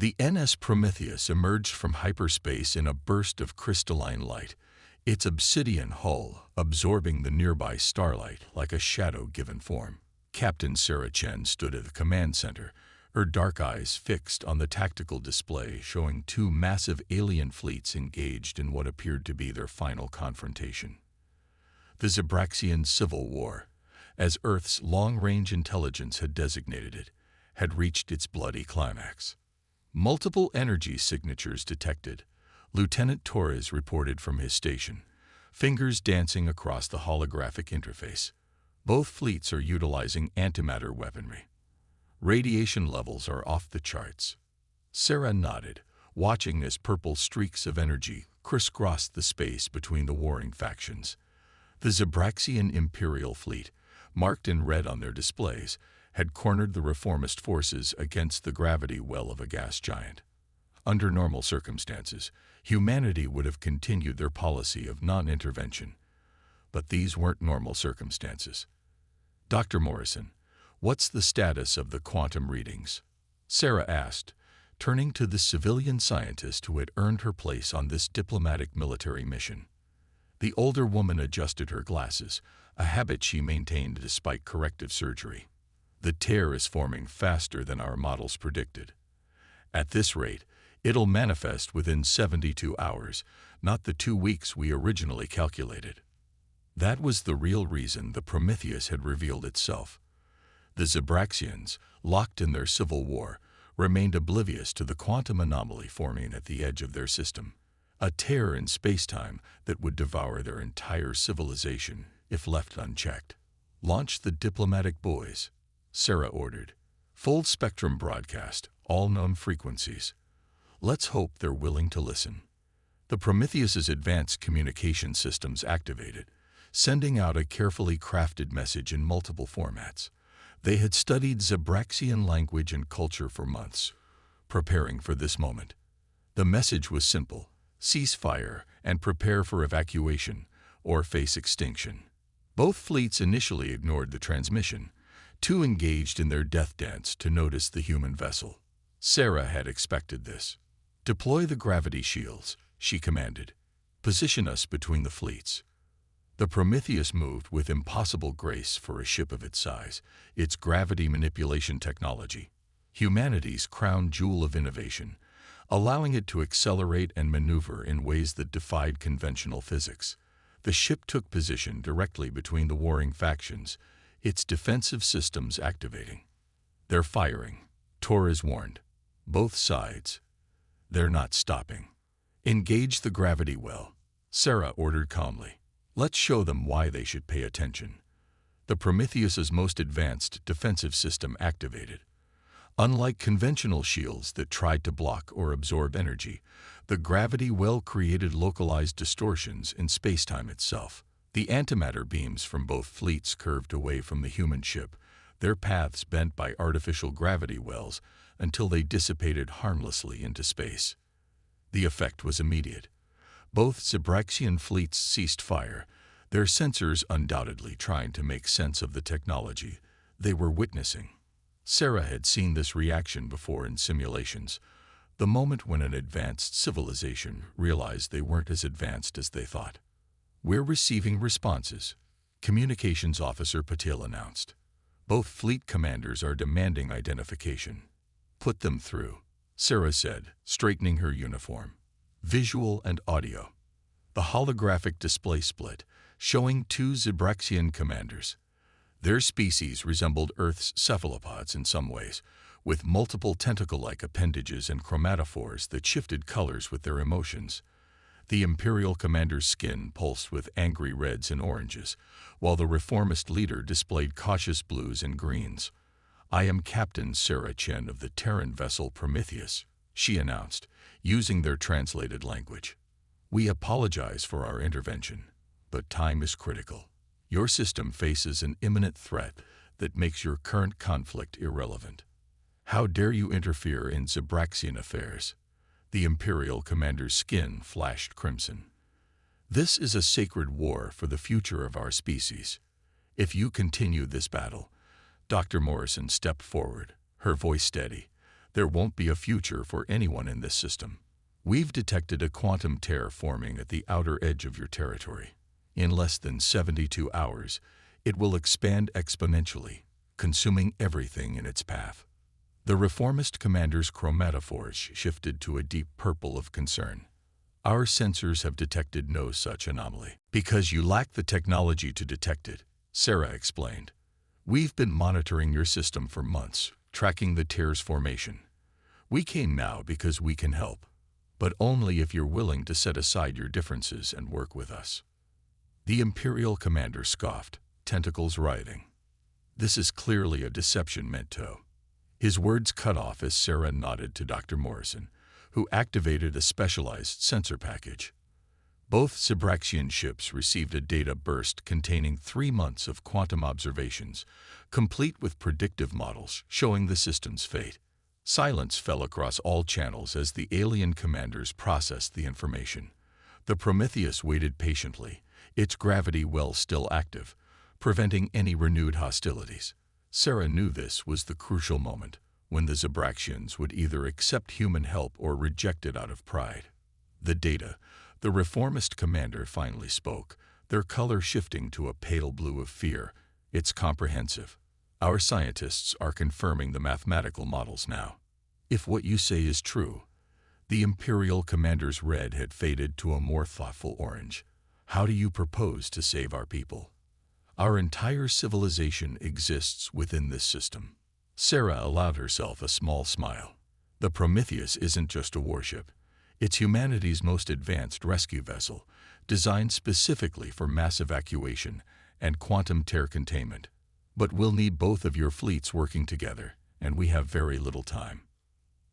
The NS Prometheus emerged from hyperspace in a burst of crystalline light, its obsidian hull absorbing the nearby starlight like a shadow-given form. Captain Sarah Chen stood at the command center, her dark eyes fixed on the tactical display showing two massive alien fleets engaged in what appeared to be their final confrontation. The Zabraxian Civil War, as Earth's long-range intelligence had designated it, had reached its bloody climax. Multiple energy signatures detected, Lieutenant Torres reported from his station, fingers dancing across the holographic interface. Both fleets are utilizing antimatter weaponry. Radiation levels are off the charts. Sarah nodded, watching as purple streaks of energy crisscrossed the space between the warring factions. The Zabraxian Imperial Fleet, marked in red on their displays, had cornered the reformist forces against the gravity well of a gas giant. Under normal circumstances, humanity would have continued their policy of non-intervention. But these weren't normal circumstances. Dr. Morrison, what's the status of the quantum readings? Sarah asked, turning to the civilian scientist who had earned her place on this diplomatic military mission. The older woman adjusted her glasses, a habit she maintained despite corrective surgery. The tear is forming faster than our models predicted. At this rate, it'll manifest within 72 hours, not the 2 weeks we originally calculated. That was the real reason the Prometheus had revealed itself. The Zabraxians, locked in their civil war, remained oblivious to the quantum anomaly forming at the edge of their system, a tear in spacetime that would devour their entire civilization if left unchecked. Launch the diplomatic buoys, Sarah ordered. Full spectrum broadcast, all known frequencies. Let's hope they're willing to listen. The Prometheus's advanced communication systems activated, sending out a carefully crafted message in multiple formats. They had studied Zabraxian language and culture for months, preparing for this moment. The message was simple: cease fire and prepare for evacuation or face extinction. Both fleets initially ignored the transmission, too engaged in their death dance to notice the human vessel. Sarah had expected this. Deploy the gravity shields, she commanded. Position us between the fleets. The Prometheus moved with impossible grace for a ship of its size, its gravity manipulation technology, humanity's crown jewel of innovation, allowing it to accelerate and maneuver in ways that defied conventional physics. The ship took position directly between the warring factions, its defensive systems activating. They're firing, Torres warned. Both sides. They're not stopping. Engage the gravity well, Sarah ordered calmly. Let's show them why they should pay attention. The Prometheus's most advanced defensive system activated. Unlike conventional shields that tried to block or absorb energy, the gravity well created localized distortions in spacetime itself. The antimatter beams from both fleets curved away from the human ship, their paths bent by artificial gravity wells until they dissipated harmlessly into space. The effect was immediate. Both Zabraxian fleets ceased fire, their sensors undoubtedly trying to make sense of the technology they were witnessing. Sarah had seen this reaction before in simulations, the moment when an advanced civilization realized they weren't as advanced as they thought. We're receiving responses, Communications Officer Patel announced. Both fleet commanders are demanding identification. Put them through, Sarah said, straightening her uniform. Visual and audio. The holographic display split, showing two Zabraxian commanders. Their species resembled Earth's cephalopods in some ways, with multiple tentacle-like appendages and chromatophores that shifted colors with their emotions. The Imperial commander's skin pulsed with angry reds and oranges, while the reformist leader displayed cautious blues and greens. I am Captain Sarah Chen of the Terran vessel Prometheus, she announced, using their translated language. We apologize for our intervention, but time is critical. Your system faces an imminent threat that makes your current conflict irrelevant. How dare you interfere in Zabraxian affairs? The Imperial commander's skin flashed crimson. This is a sacred war for the future of our species. If you continue this battle, Dr. Morrison stepped forward, her voice steady. There won't be a future for anyone in this system. We've detected a quantum tear forming at the outer edge of your territory. In less than 72 hours, it will expand exponentially, consuming everything in its path. The reformist commander's chromatophores shifted to a deep purple of concern. Our sensors have detected no such anomaly. Because you lack the technology to detect it, Sarah explained. We've been monitoring your system for months, tracking the tear's formation. We came now because we can help, but only if you're willing to set aside your differences and work with us. The Imperial commander scoffed, tentacles writhing. This is clearly a deception meant to. His words cut off as Sarah nodded to Dr. Morrison, who activated a specialized sensor package. Both Zabraxian ships received a data burst containing 3 months of quantum observations, complete with predictive models showing the system's fate. Silence fell across all channels as the alien commanders processed the information. The Prometheus waited patiently, its gravity well still active, preventing any renewed hostilities. Sarah knew this was the crucial moment, when the Zabraxians would either accept human help or reject it out of pride. The data, the reformist commander finally spoke, their color shifting to a pale blue of fear. It's comprehensive. Our scientists are confirming the mathematical models now. If what you say is true, the Imperial commander's red had faded to a more thoughtful orange. How do you propose to save our people? Our entire civilization exists within this system. Sarah allowed herself a small smile. The Prometheus isn't just a warship. It's humanity's most advanced rescue vessel, designed specifically for mass evacuation and quantum tear containment. But we'll need both of your fleets working together, and we have very little time.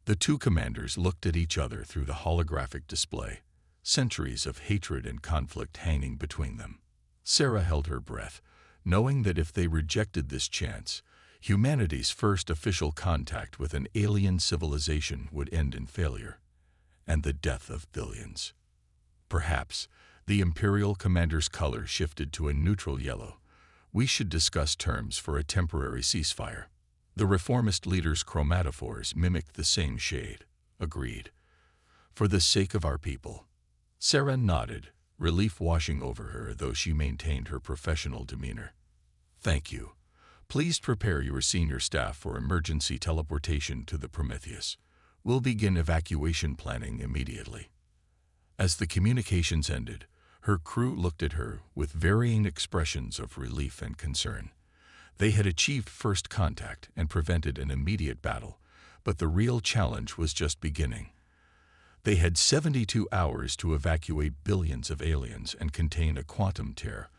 The two commanders looked at each other through the holographic display, centuries of hatred and conflict hanging between them. Sarah held her breath, knowing that if they rejected this chance, humanity's first official contact with an alien civilization would end in failure and the death of billions. Perhaps the Imperial commander's color shifted to a neutral yellow. We should discuss terms for a temporary ceasefire. The reformist leader's chromatophores mimicked the same shade. Agreed. For the sake of our people. Sarah nodded, relief washing over her, though she maintained her professional demeanor. Thank you. Please prepare your senior staff for emergency teleportation to the Prometheus. We'll begin evacuation planning immediately. As the communications ended, her crew looked at her with varying expressions of relief and concern. They had achieved first contact and prevented an immediate battle, but the real challenge was just beginning. They had 72 hours to evacuate billions of aliens and contain a quantum tear,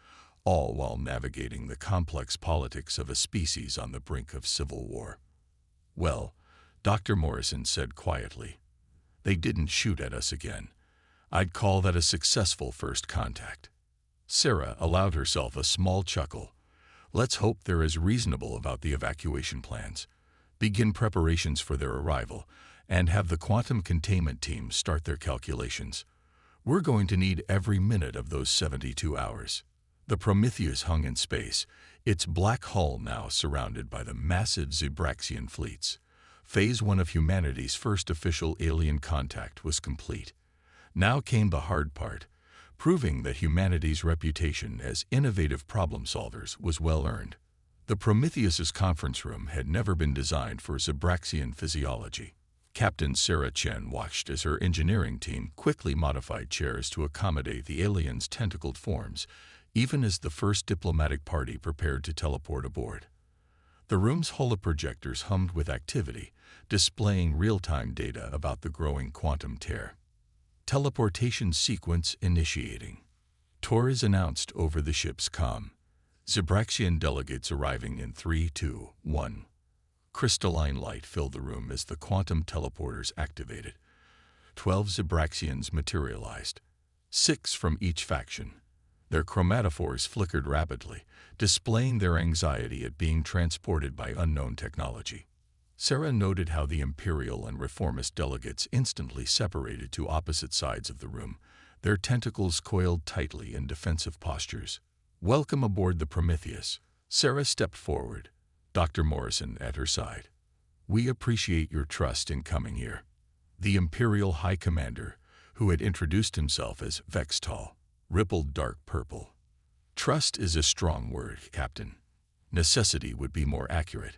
all while navigating the complex politics of a species on the brink of civil war. Well, Dr. Morrison said quietly, they didn't shoot at us again. I'd call that a successful first contact. Sarah allowed herself a small chuckle. Let's hope they're as reasonable about the evacuation plans. Begin preparations for their arrival, and have the quantum containment team start their calculations. We're going to need every minute of those 72 hours. The Prometheus hung in space, its black hull now surrounded by the massive Zabraxian fleets. Phase 1 of humanity's first official alien contact was complete. Now came the hard part, proving that humanity's reputation as innovative problem solvers was well earned. The Prometheus's conference room had never been designed for Zabraxian physiology. Captain Sarah Chen watched as her engineering team quickly modified chairs to accommodate the aliens' tentacled forms, even as the first diplomatic party prepared to teleport aboard. The room's holoprojectors hummed with activity, displaying real-time data about the growing quantum tear. Teleportation sequence initiating. Tour is announced over the ship's comm. Zabraxian delegates arriving in 3, 2, 1. Crystalline light filled the room as the quantum teleporters activated. 12 Zabraxians materialized, 6 from each faction. Their chromatophores flickered rapidly, displaying their anxiety at being transported by unknown technology. Sarah noted how the Imperial and Reformist delegates instantly separated to opposite sides of the room, their tentacles coiled tightly in defensive postures. Welcome aboard the Prometheus. Sarah stepped forward, Dr. Morrison at her side. We appreciate your trust in coming here. The Imperial High Commander, who had introduced himself as Vextal, rippled dark purple. Trust is a strong word, Captain. Necessity would be more accurate.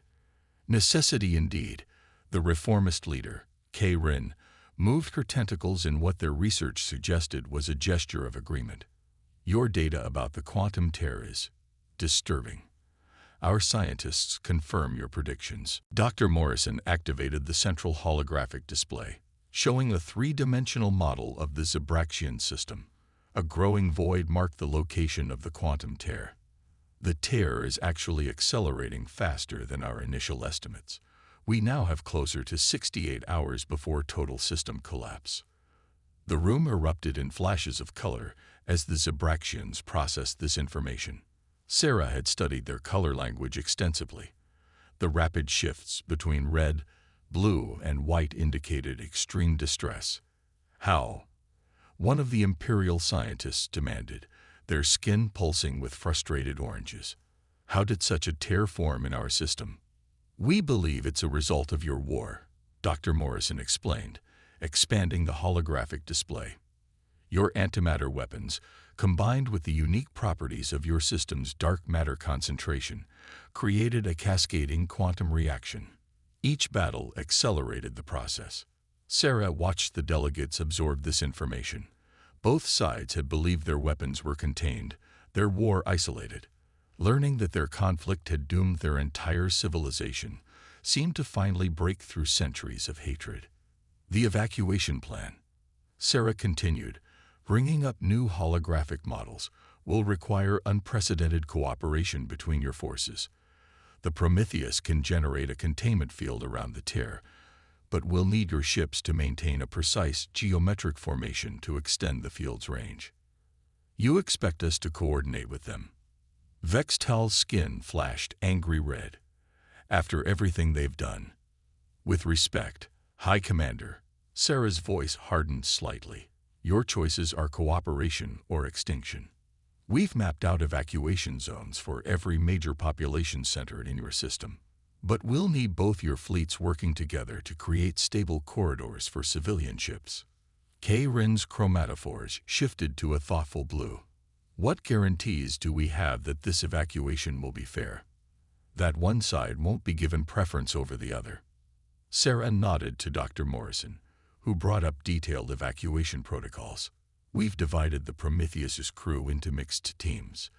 Necessity indeed. The reformist leader, K. Rin, moved her tentacles in what their research suggested was a gesture of agreement. Your data about the quantum tear is disturbing. Our scientists confirm your predictions. Dr. Morrison activated the central holographic display, showing a three-dimensional model of the Zabraxian system. A growing void marked the location of the quantum tear. The tear is actually accelerating faster than our initial estimates. We now have closer to 68 hours before total system collapse. The room erupted in flashes of color as the Zabraxians processed this information. Sarah had studied their color language extensively. The rapid shifts between red, blue, and white indicated extreme distress. How? One of the Imperial scientists demanded, their skin pulsing with frustrated oranges. How did such a tear form in our system? We believe it's a result of your war, Dr. Morrison explained, expanding the holographic display. Your antimatter weapons, combined with the unique properties of your system's dark matter concentration, created a cascading quantum reaction. Each battle accelerated the process. Sarah watched the delegates absorb this information. Both sides had believed their weapons were contained, their war isolated. Learning that their conflict had doomed their entire civilization seemed to finally break through centuries of hatred. The evacuation plan, Sarah continued, bringing up new holographic models, will require unprecedented cooperation between your forces. The Prometheus can generate a containment field around the tear, but we'll need your ships to maintain a precise geometric formation to extend the field's range. You expect us to coordinate with them. Vextal's skin flashed angry red. After everything they've done. With respect, High Commander, Sarah's voice hardened slightly. Your choices are cooperation or extinction. We've mapped out evacuation zones for every major population center in your system. But we'll need both your fleets working together to create stable corridors for civilian ships. K. Rin's chromatophores shifted to a thoughtful blue. What guarantees do we have that this evacuation will be fair? That one side won't be given preference over the other. Sarah nodded to Dr. Morrison, who brought up detailed evacuation protocols. We've divided the Prometheus's crew into mixed teams.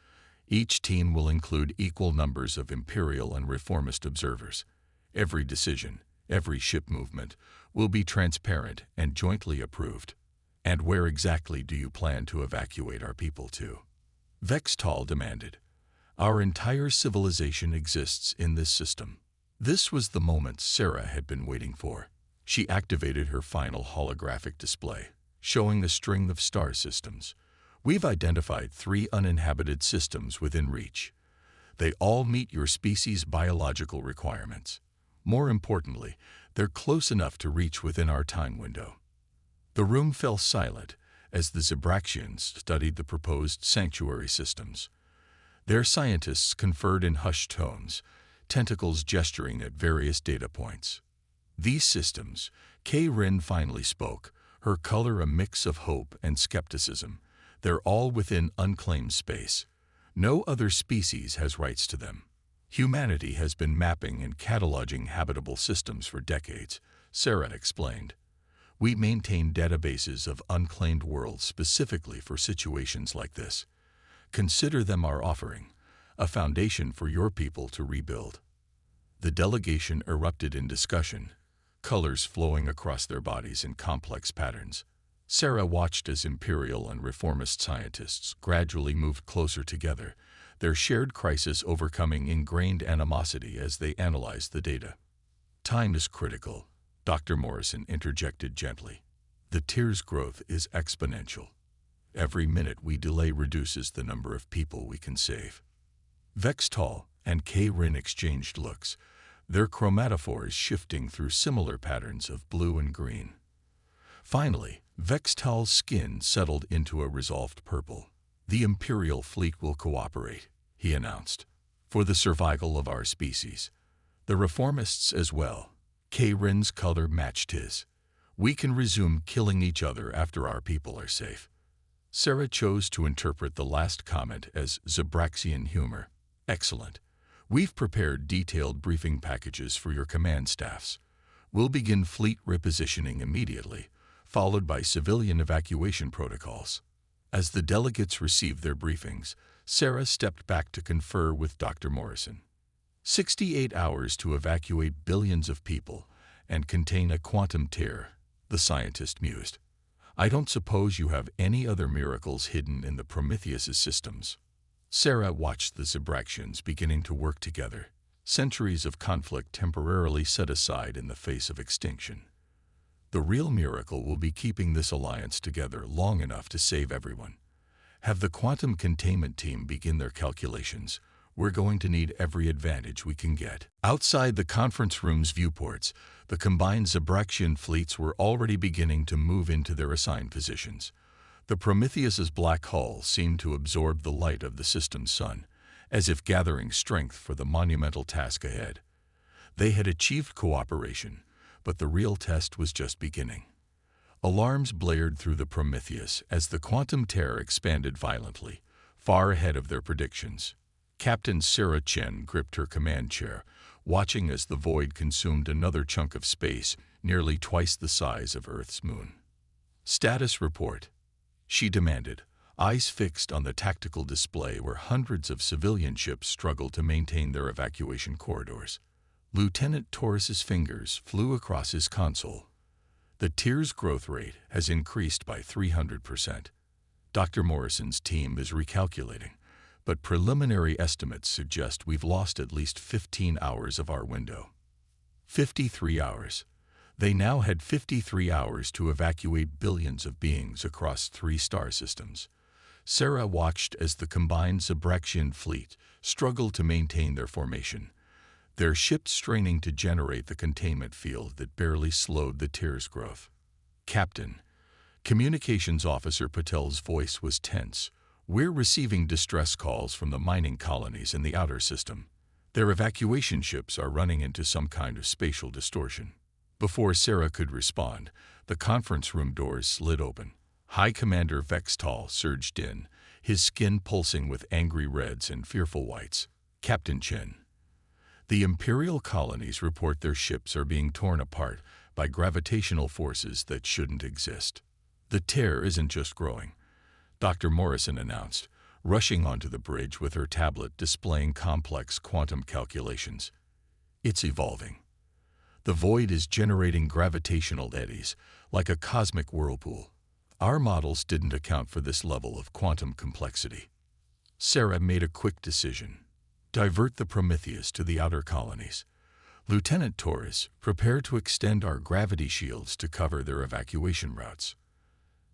Each team will include equal numbers of Imperial and Reformist observers. Every decision, every ship movement, will be transparent and jointly approved. And where exactly do you plan to evacuate our people to? Vextal demanded. Our entire civilization exists in this system. This was the moment Sarah had been waiting for. She activated her final holographic display, showing a string of star systems. We've identified 3 uninhabited systems within reach. They all meet your species' biological requirements. More importantly, they're close enough to reach within our time window. The room fell silent as the Zabraxians studied the proposed sanctuary systems. Their scientists conferred in hushed tones, tentacles gesturing at various data points. These systems, K. Rin finally spoke, her color a mix of hope and skepticism. They're all within unclaimed space. No other species has rights to them. Humanity has been mapping and cataloging habitable systems for decades, Sarah explained. We maintain databases of unclaimed worlds specifically for situations like this. Consider them our offering, a foundation for your people to rebuild. The delegation erupted in discussion, colors flowing across their bodies in complex patterns. Sarah watched as Imperial and Reformist scientists gradually moved closer together, their shared crisis overcoming ingrained animosity as they analyzed the data. Time is critical, Dr. Morrison interjected gently. The tear's growth is exponential. Every minute we delay reduces the number of people we can save. Vextal and K. Rin exchanged looks, their chromatophores shifting through similar patterns of blue and green. Finally, Vextal's skin settled into a resolved purple. The Imperial fleet will cooperate, he announced, for the survival of our species. The Reformists as well, K-Rin's color matched his. We can resume killing each other after our people are safe. Sarah chose to interpret the last comment as Zabraxian humor. Excellent. We've prepared detailed briefing packages for your command staffs. We'll begin fleet repositioning immediately, followed by civilian evacuation protocols. As the delegates received their briefings, Sarah stepped back to confer with Dr. Morrison. 68 hours to evacuate billions of people and contain a quantum tear, the scientist mused. I don't suppose you have any other miracles hidden in the Prometheus' systems. Sarah watched the Zabraxians beginning to work together, centuries of conflict temporarily set aside in the face of extinction. The real miracle will be keeping this alliance together long enough to save everyone. Have the quantum containment team begin their calculations. We're going to need every advantage we can get. Outside the conference room's viewports, the combined Zabraxian fleets were already beginning to move into their assigned positions. The Prometheus's black hull seemed to absorb the light of the system's sun, as if gathering strength for the monumental task ahead. They had achieved cooperation, but the real test was just beginning. Alarms blared through the Prometheus as the quantum tear expanded violently, far ahead of their predictions. Captain Sarah Chen gripped her command chair, watching as the void consumed another chunk of space nearly twice the size of Earth's moon. Status report, she demanded, eyes fixed on the tactical display where hundreds of civilian ships struggled to maintain their evacuation corridors. Lieutenant Torres's fingers flew across his console. The tier's growth rate has increased by 300%. Dr. Morrison's team is recalculating, but preliminary estimates suggest we've lost at least 15 hours of our window. 53 hours. They now had 53 hours to evacuate billions of beings across 3 star systems. Sarah watched as the combined Zabraxian fleet struggled to maintain their formation, their ships straining to generate the containment field that barely slowed the tier's growth. Captain, Communications Officer Patel's voice was tense. We're receiving distress calls from the mining colonies in the outer system. Their evacuation ships are running into some kind of spatial distortion. Before Sarah could respond, the conference room doors slid open. High Commander Vextal surged in, his skin pulsing with angry reds and fearful whites. Captain Chen. The Imperial colonies report their ships are being torn apart by gravitational forces that shouldn't exist. The tear isn't just growing, Dr. Morrison announced, rushing onto the bridge with her tablet displaying complex quantum calculations. It's evolving. The void is generating gravitational eddies, like a cosmic whirlpool. Our models didn't account for this level of quantum complexity. Sarah made a quick decision. Divert the Prometheus to the outer colonies. Lieutenant Torres, prepare to extend our gravity shields to cover their evacuation routes.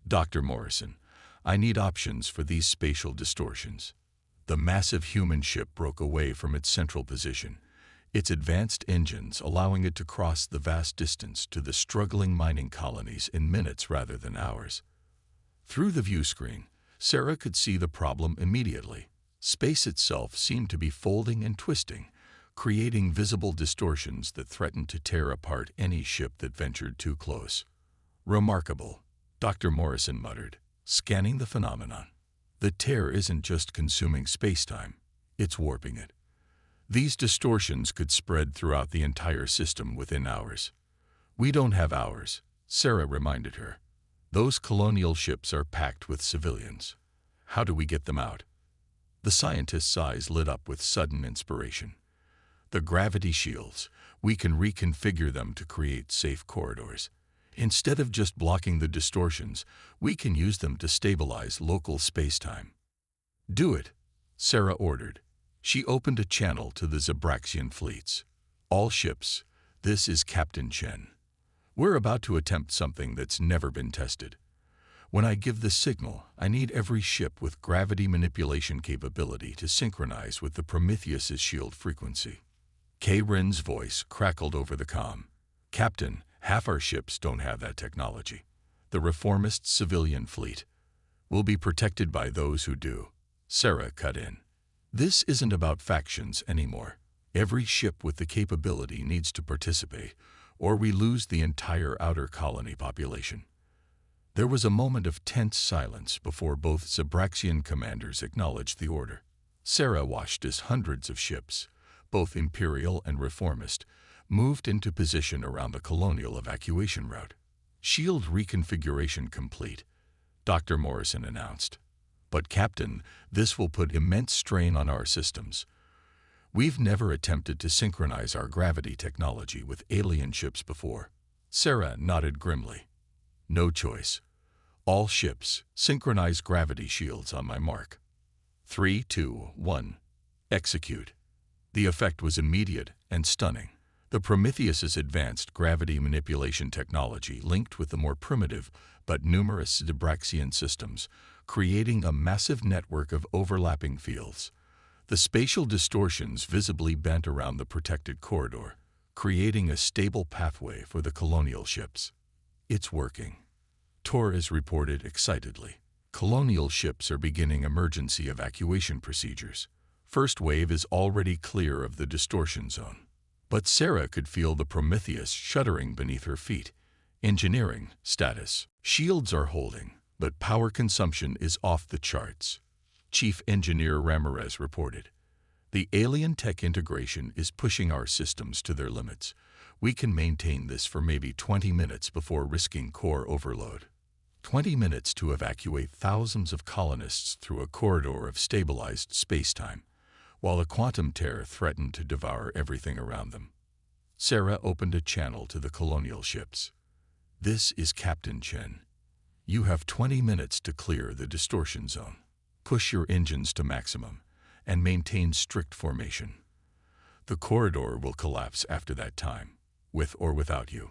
Dr. Morrison, I need options for these spatial distortions. The massive human ship broke away from its central position, its advanced engines allowing it to cross the vast distance to the struggling mining colonies in minutes rather than hours. Through the view screen, Sarah could see the problem immediately. Space itself seemed to be folding and twisting, creating visible distortions that threatened to tear apart any ship that ventured too close. Remarkable, Dr. Morrison muttered, scanning the phenomenon. The tear isn't just consuming space-time, it's warping it. These distortions could spread throughout the entire system within hours. We don't have hours, Sarah reminded her. Those colonial ships are packed with civilians. How do we get them out? The scientist's eyes lit up with sudden inspiration. The gravity shields, we can reconfigure them to create safe corridors. Instead of just blocking the distortions, we can use them to stabilize local space-time. Do it, Sarah ordered. She opened a channel to the Zabraxian fleets. All ships, this is Captain Chen. We're about to attempt something that's never been tested. When I give the signal, I need every ship with gravity manipulation capability to synchronize with the Prometheus's shield frequency. K-Rin's voice crackled over the comm. Captain, half our ships don't have that technology. The reformist civilian fleet will be protected by those who do. Sarah cut in. This isn't about factions anymore. Every ship with the capability needs to participate, or we lose the entire outer colony population. There was a moment of tense silence before both Zabraxian commanders acknowledged the order. Sarah watched as hundreds of ships, both Imperial and Reformist, moved into position around the colonial evacuation route. Shield reconfiguration complete, Dr. Morrison announced. But Captain, this will put immense strain on our systems. We've never attempted to synchronize our gravity technology with alien ships before. Sarah nodded grimly. No choice. All ships, synchronize gravity shields on my mark. 3, 2, 1. Execute. The effect was immediate and stunning. The Prometheus's advanced gravity manipulation technology linked with the more primitive but numerous Zabraxian systems, creating a massive network of overlapping fields. The spatial distortions visibly bent around the protected corridor, creating a stable pathway for the colonial ships. It's working, Torres reported excitedly. Colonial ships are beginning emergency evacuation procedures. First wave is already clear of the distortion zone. But Sarah could feel the Prometheus shuddering beneath her feet. Engineering status. Shields are holding, but power consumption is off the charts. Chief Engineer Ramirez reported. The alien tech integration is pushing our systems to their limits. We can maintain this for maybe 20 minutes before risking core overload. 20 minutes to evacuate thousands of colonists through a corridor of stabilized space-time, while a quantum tear threatened to devour everything around them. Sarah opened a channel to the colonial ships. This is Captain Chen. You have 20 minutes to clear the distortion zone. Push your engines to maximum and maintain strict formation. The corridor will collapse after that time, with or without you.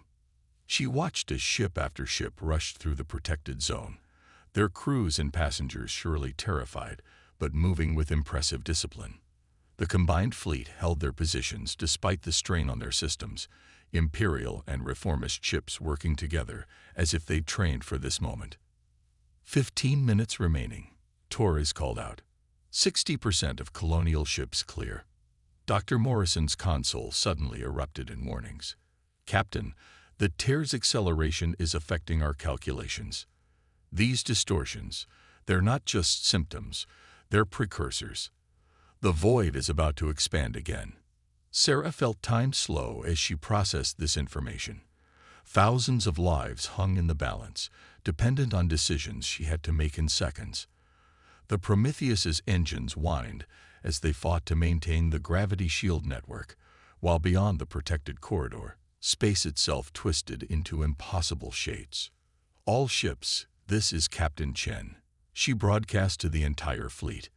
She watched as ship after ship rushed through the protected zone, their crews and passengers surely terrified, but moving with impressive discipline. The combined fleet held their positions despite the strain on their systems, Imperial and Reformist ships working together as if they'd trained for this moment. 15 minutes remaining, Torres called out. 60% of colonial ships clear. Dr. Morrison's console suddenly erupted in warnings. Captain, the tear's acceleration is affecting our calculations. These distortions, they're not just symptoms, they're precursors. The void is about to expand again. Sarah felt time slow as she processed this information. Thousands of lives hung in the balance, dependent on decisions she had to make in seconds. The Prometheus's engines whined as they fought to maintain the gravity shield network, while beyond the protected corridor, space itself twisted into impossible shapes. All ships, this is Captain Chen. She broadcast to the entire fleet.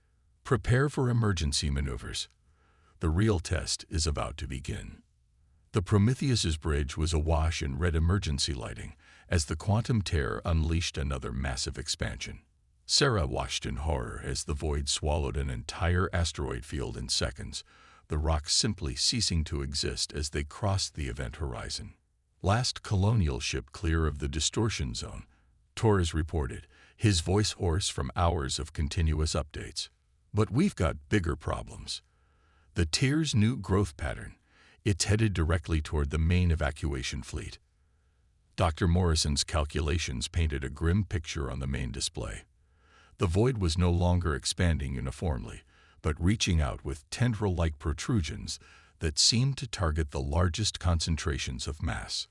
Prepare for emergency maneuvers. The real test is about to begin. The Prometheus's bridge was awash in red emergency lighting as the quantum tear unleashed another massive expansion. Sarah watched in horror as the void swallowed an entire asteroid field in seconds, the rocks simply ceasing to exist as they crossed the event horizon. Last colonial ship clear of the distortion zone, Torres reported, his voice hoarse from hours of continuous updates. But we've got bigger problems. The tear's new growth pattern, it's headed directly toward the main evacuation fleet. Dr. Morrison's calculations painted a grim picture on the main display. The void was no longer expanding uniformly, but reaching out with tendril-like protrusions that seemed to target the largest concentrations of mass.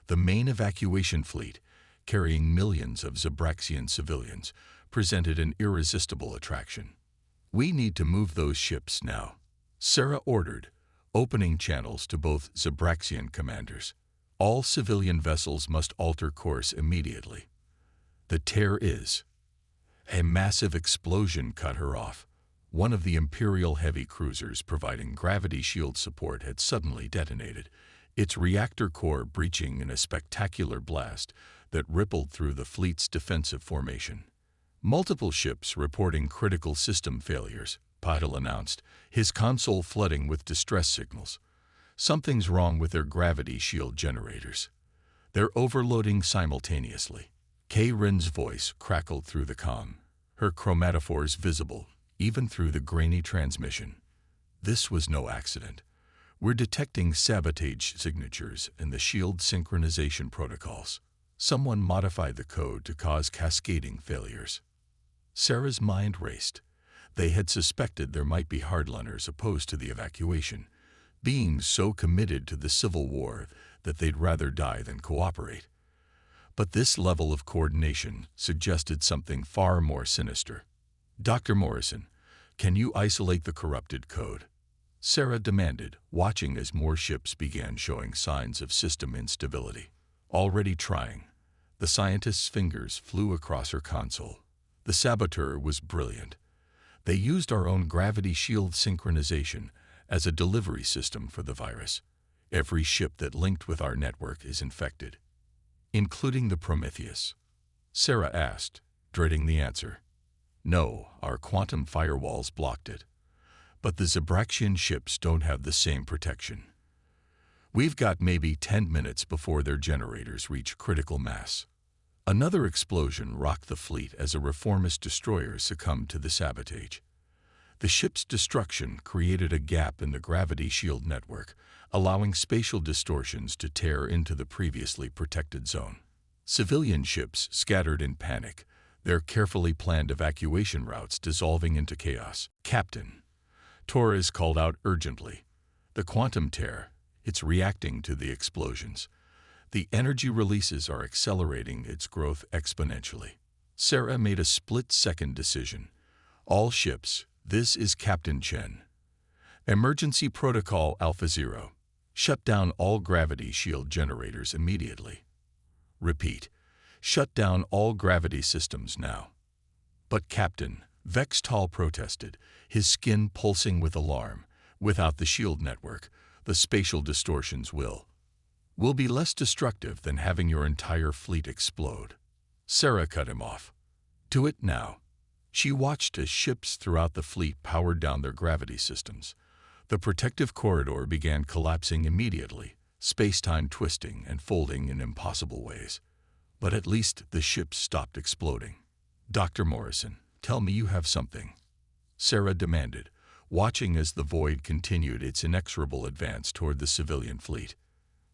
The main evacuation fleet, carrying millions of Zabraxian civilians, presented an irresistible attraction. We need to move those ships now, Sarah ordered, opening channels to both Zabraxian commanders. All civilian vessels must alter course immediately. The tear is. A massive explosion cut her off. One of the Imperial heavy cruisers providing gravity shield support had suddenly detonated, its reactor core breaching in a spectacular blast that rippled through the fleet's defensive formation. Multiple ships reporting critical system failures, Patil announced, his console flooding with distress signals. Something's wrong with their gravity shield generators. They're overloading simultaneously. K-Rin's voice crackled through the comm, her chromatophores visible, even through the grainy transmission. This was no accident. We're detecting sabotage signatures in the shield synchronization protocols. Someone modified the code to cause cascading failures. Sarah's mind raced. They had suspected there might be hardliners opposed to the evacuation, beings so committed to the Civil War that they'd rather die than cooperate. But this level of coordination suggested something far more sinister. Dr. Morrison, can you isolate the corrupted code? Sarah demanded, watching as more ships began showing signs of system instability. Already trying. The scientist's fingers flew across her console. The saboteur was brilliant. They used our own gravity shield synchronization as a delivery system for the virus. Every ship that linked with our network is infected, including the Prometheus. Sarah asked, dreading the answer. No, our quantum firewalls blocked it. But the Zabraxian ships don't have the same protection. We've got maybe 10 minutes before their generators reach critical mass. Another explosion rocked the fleet as a reformist destroyer succumbed to the sabotage. The ship's destruction created a gap in the gravity shield network, allowing spatial distortions to tear into the previously protected zone. Civilian ships scattered in panic, their carefully planned evacuation routes dissolving into chaos. Captain, Torres called out urgently. The quantum tear, it's reacting to the explosions. The energy releases are accelerating its growth exponentially. Sarah made a split-second decision. All ships, this is Captain Chen. Emergency Protocol Alpha Zero. Shut down all gravity shield generators immediately. Repeat. Shut down all gravity systems now. But Captain, Vextal protested, his skin pulsing with alarm. Without the shield network, the spatial distortions will be less destructive than having your entire fleet explode. Sarah cut him off. Do it now. She watched as ships throughout the fleet powered down their gravity systems. The protective corridor began collapsing immediately, space-time twisting and folding in impossible ways. But at least the ships stopped exploding. Dr. Morrison, tell me you have something. Sarah demanded, watching as the void continued its inexorable advance toward the civilian fleet.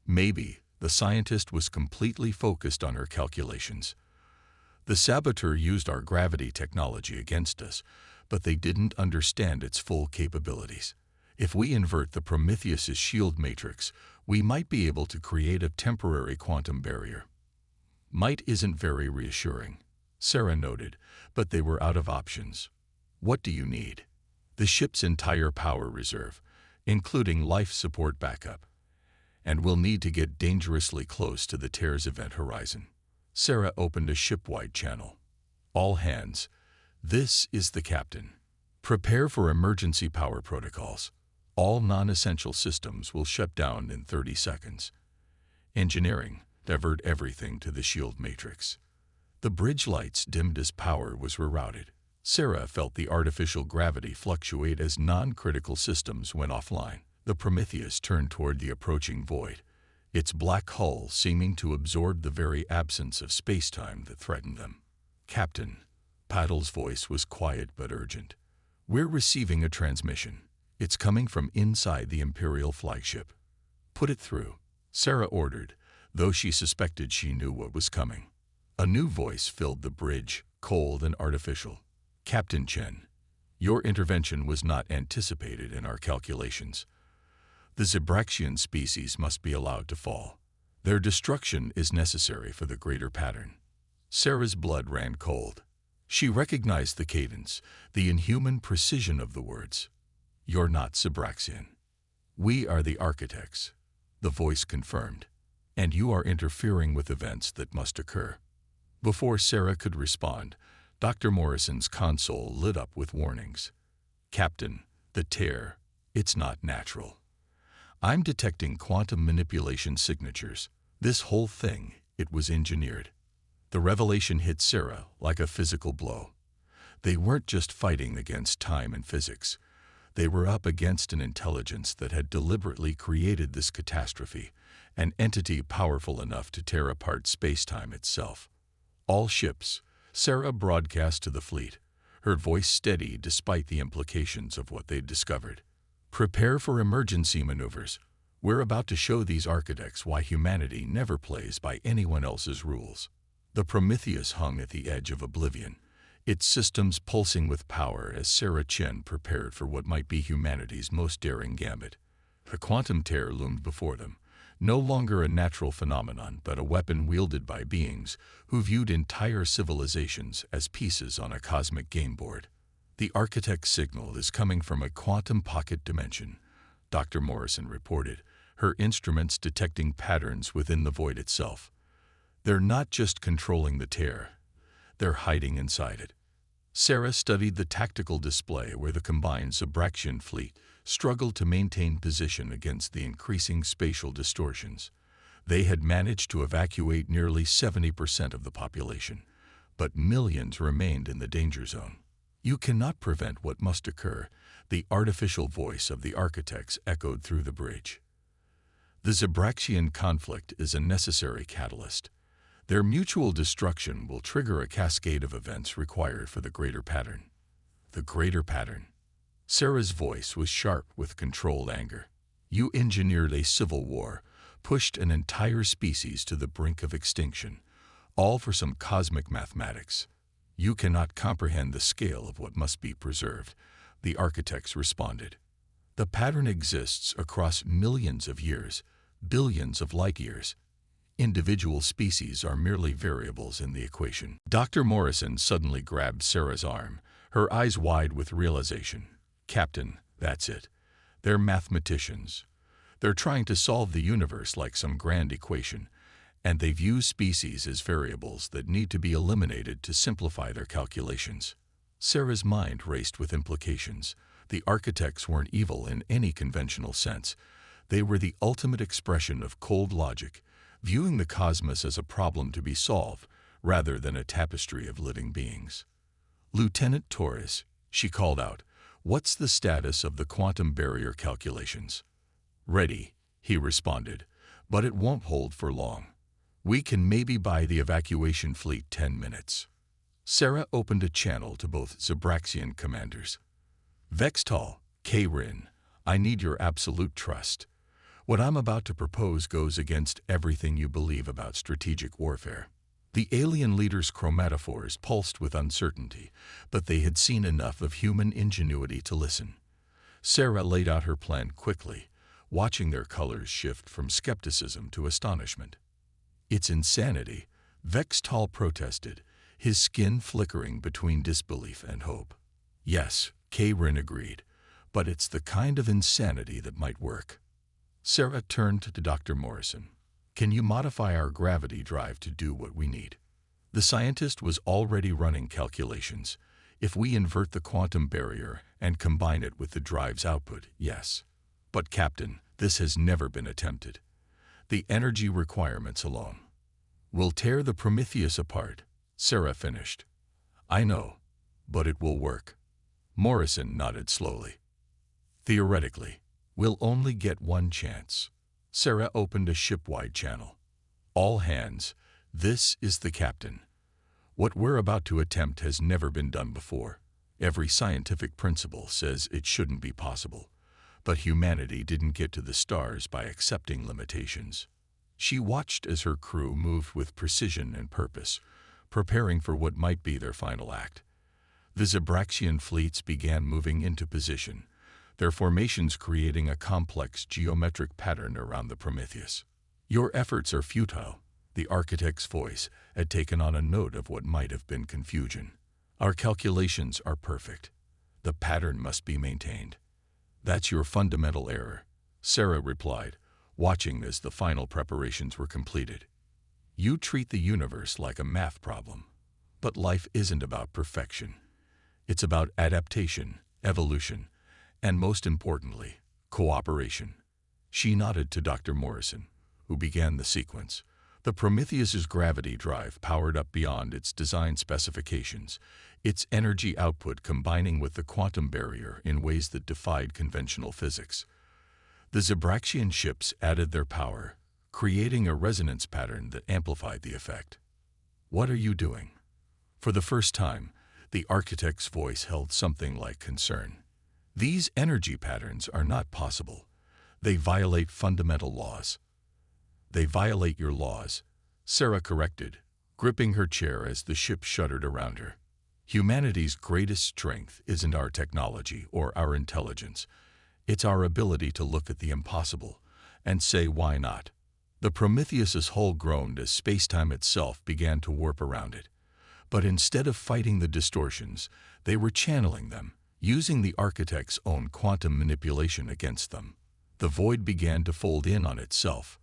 Maybe the scientist was completely focused on her calculations. The saboteur used our gravity technology against us, but they didn't understand its full capabilities. If we invert the Prometheus's shield matrix, we might be able to create a temporary quantum barrier. Might isn't very reassuring, Sarah noted, but they were out of options. What do you need? The ship's entire power reserve, including life support backup. And we'll need to get dangerously close to the tear's event horizon. Sarah opened a ship-wide channel. All hands, this is the captain. Prepare for emergency power protocols. All non-essential systems will shut down in 30 seconds. Engineering, divert everything to the shield matrix. The bridge lights dimmed as power was rerouted. Sarah felt the artificial gravity fluctuate as non-critical systems went offline. The Prometheus turned toward the approaching void, its black hull seeming to absorb the very absence of space-time that threatened them. Captain, Paddle's voice was quiet but urgent. We're receiving a transmission. It's coming from inside the Imperial flagship. Put it through, Sarah ordered, though she suspected she knew what was coming. A new voice filled the bridge, cold and artificial. Captain Chen, your intervention was not anticipated in our calculations. The Zabraxian species must be allowed to fall. Their destruction is necessary for the greater pattern. Sarah's blood ran cold. She recognized the cadence, the inhuman precision of the words. You're not Zabraxian. We are the architects, the voice confirmed, and you are interfering with events that must occur. Before Sarah could respond, Dr. Morrison's console lit up with warnings. Captain, the tear, it's not natural. I'm detecting quantum manipulation signatures. This whole thing, it was engineered. The revelation hit Sarah like a physical blow. They weren't just fighting against time and physics. They were up against an intelligence that had deliberately created this catastrophe, an entity powerful enough to tear apart space-time itself. All ships, Sarah broadcast to the fleet, her voice steady despite the implications of what they'd discovered. Prepare for emergency maneuvers. We're about to show these architects why humanity never plays by anyone else's rules. The Prometheus hung at the edge of oblivion, its systems pulsing with power as Sarah Chen prepared for what might be humanity's most daring gambit. A quantum tear loomed before them, no longer a natural phenomenon but a weapon wielded by beings who viewed entire civilizations as pieces on a cosmic game board. The architect's signal is coming from a quantum pocket dimension, Dr. Morrison reported, her instruments detecting patterns within the void itself. They're not just controlling the tear, they're hiding inside it. Sarah studied the tactical display where the combined Zabraxian fleet struggled to maintain position against the increasing spatial distortions. They had managed to evacuate nearly 70% of the population, but millions remained in the danger zone. You cannot prevent what must occur, the artificial voice of the architects echoed through the bridge. The Zabraxian conflict is a necessary catalyst. Their mutual destruction will trigger a cascade of events required for the greater pattern. The greater pattern. Sarah's voice was sharp with controlled anger. You engineered a civil war, pushed an entire species to the brink of extinction, all for some cosmic mathematics. You cannot comprehend the scale of what must be preserved, the architects responded. The pattern exists across millions of years, billions of light years. Individual species are merely variables in the equation. Dr. Morrison suddenly grabbed Sarah's arm, her eyes wide with realization. Captain, that's it. They're mathematicians. They're trying to solve the universe like some grand equation, and they view species as variables that need to be eliminated to simplify their calculations. Sarah's mind raced with implications. The architects weren't evil in any conventional sense. They were the ultimate expression of cold logic, viewing the cosmos as a problem to be solved rather than a tapestry of living beings. Lieutenant Torres, she called out, what's the status of the quantum barrier calculations? Ready, he responded, but it won't hold for long. We can maybe buy the evacuation fleet 10 minutes. Sarah opened a channel to both Zabraxian commanders. Vextal, K-Rin, I need your absolute trust. What I'm about to propose goes against everything you believe about strategic warfare. The alien leaders' chromatophores pulsed with uncertainty, but they had seen enough of human ingenuity to listen. Sarah laid out her plan quickly, watching their colors shift from skepticism to astonishment. It's insanity, Vextal protested, his skin flickering between disbelief and hope. Yes, K-Rin agreed, but it's the kind of insanity that might work. Sarah turned to Dr. Morrison. Can you modify our gravity drive to do what we need? The scientist was already running calculations. If we invert the quantum barrier and combine it with the drive's output, yes. But Captain, this has never been attempted. The energy requirements alone will tear the Prometheus apart, Sarah finished. I know, but it will work. Morrison nodded slowly. Theoretically, we'll only get one chance. Sarah opened a ship-wide channel. All hands, this is the captain. What we're about to attempt has never been done before. Every scientific principle says it shouldn't be possible. But humanity didn't get to the stars by accepting limitations. She watched as her crew moved with precision and purpose, preparing for what might be their final act. The Zabraxian fleets began moving into position, their formations creating a complex geometric pattern around the Prometheus. Your efforts are futile, the architect's voice had taken on a note of what might have been confusion. Our calculations are perfect. The pattern must be maintained. That's your fundamental error, Sarah replied, watching as the final preparations were completed. You treat the universe like a math problem, but life isn't about perfection. It's about adaptation, evolution, and most importantly, cooperation. She nodded to Dr. Morrison, who began the sequence. The Prometheus's gravity drive powered up beyond its design specifications, its energy output combining with the quantum barrier in ways that defied conventional physics. The Zabraxian ships added their power, creating a resonance pattern that amplified the effect. What are you doing? For the first time, the architect's voice held something like concern. These energy patterns are not possible. They violate fundamental laws. They violate your laws, Sarah corrected, gripping her chair as the ship shuddered around her. Humanity's greatest strength isn't our technology or our intelligence. It's our ability to look at the impossible and say, why not? The Prometheus's hull groaned as space-time itself began to warp around it. But instead of fighting the distortions, they were channeling them, using the architect's own quantum manipulation against them. The void began to fold in on itself,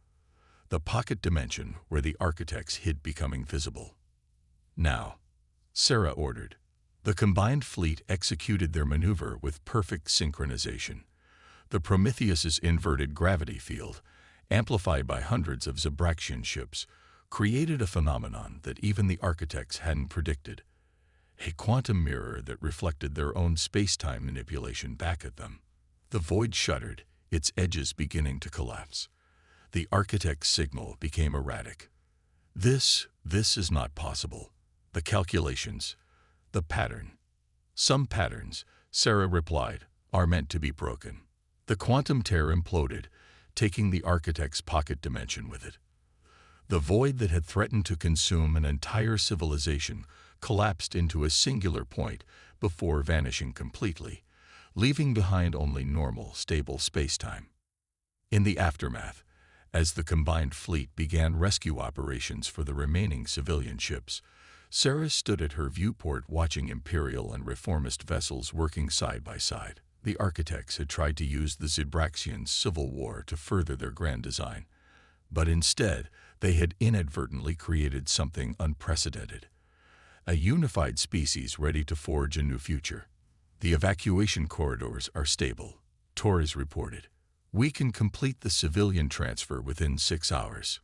the pocket dimension where the architects hid becoming visible. Now, Sarah ordered. The combined fleet executed their maneuver with perfect synchronization. The Prometheus's inverted gravity field, amplified by hundreds of Zabraxian ships, created a phenomenon that even the architects hadn't predicted. A quantum mirror that reflected their own space-time manipulation back at them. The void shuddered, its edges beginning to collapse. The architect's signal became erratic. This is not possible. The calculations, the pattern. Some patterns, Sarah replied, are meant to be broken. The quantum tear imploded, taking the architect's pocket dimension with it. The void that had threatened to consume an entire civilization collapsed into a singular point before vanishing completely, leaving behind only normal, stable spacetime. In the aftermath, as the combined fleet began rescue operations for the remaining civilian ships, Sarah stood at her viewport watching Imperial and Reformist vessels working side by side. The architects had tried to use the Zabraxian civil war to further their grand design, but instead they had inadvertently created something unprecedented. A unified species ready to forge a new future. The evacuation corridors are stable, Torres reported. We can complete the civilian transfer within 6 hours.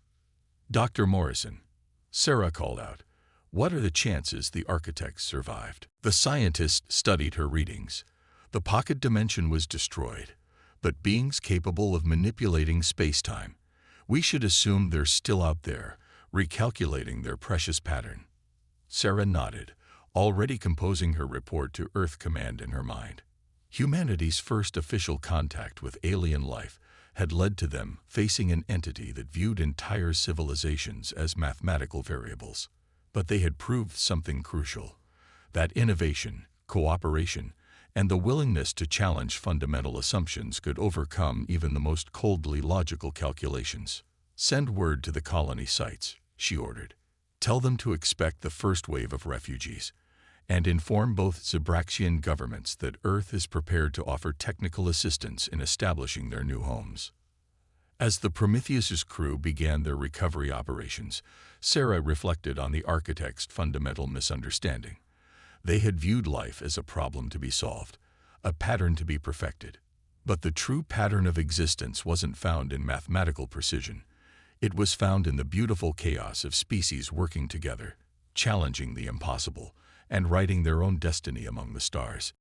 Dr. Morrison, Sarah called out. What are the chances the architects survived? The scientist studied her readings. The pocket dimension was destroyed, but beings capable of manipulating space-time. We should assume they're still out there, recalculating their precious pattern. Sarah nodded, already composing her report to Earth Command in her mind. Humanity's first official contact with alien life had led to them facing an entity that viewed entire civilizations as mathematical variables. But they had proved something crucial, that innovation, cooperation, and the willingness to challenge fundamental assumptions could overcome even the most coldly logical calculations. Send word to the colony sites, she ordered. Tell them to expect the first wave of refugees, and inform both Zabraxian governments that Earth is prepared to offer technical assistance in establishing their new homes. As the Prometheus's crew began their recovery operations, Sarah reflected on the architect's fundamental misunderstanding. They had viewed life as a problem to be solved, a pattern to be perfected. But the true pattern of existence wasn't found in mathematical precision. It was found in the beautiful chaos of species working together, challenging the impossible, and writing their own destiny among the stars.